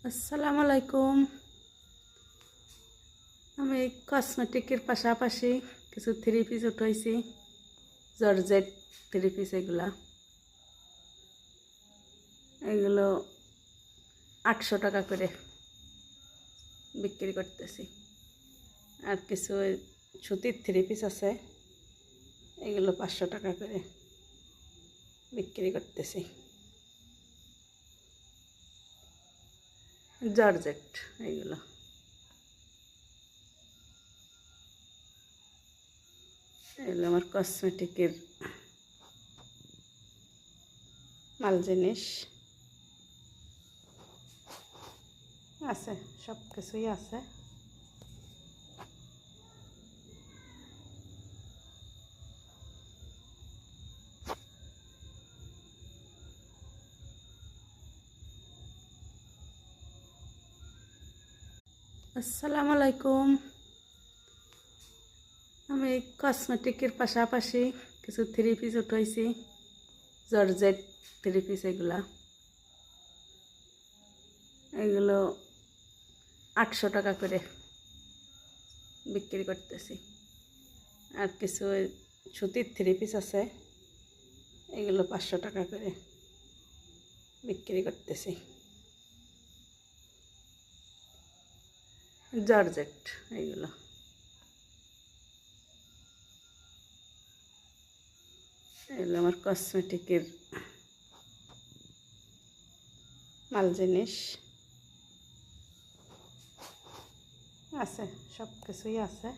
আসসালামু আলাইকুম। আমি কসমেটিকের পাশাপাশি কিছু থ্রি পিস উঠাইছি, জর্জেট থ্রি পিস। এগুলো 800 টাকা করে বিক্রি করতেছি। আর কিছু সুতির থ্রি পিস আছে, এগুলো 500 টাকা করে বিক্রি করতেছি। জর্জেট এগুলো। এগুলো আমার কসমেটিকের মাল জিনিস আছে, সব কিছুই আছে। আসসালামু আলাইকুম। আমি কসমেটিকের পাশাপাশি কিছু থ্রি পিস উঠাইছি, জর্জেট থ্রি পিস। এগুলো 800 টাকা করে বিক্রি করতেছি। আর কিছু সুতির থ্রি পিস আছে, এগুলো 500 টাকা করে বিক্রি করতেছি। জর্জেট এগুলো। এগুলো আমার কসমেটিকের মাল জিনিস আছে, সব কিছুই আছে।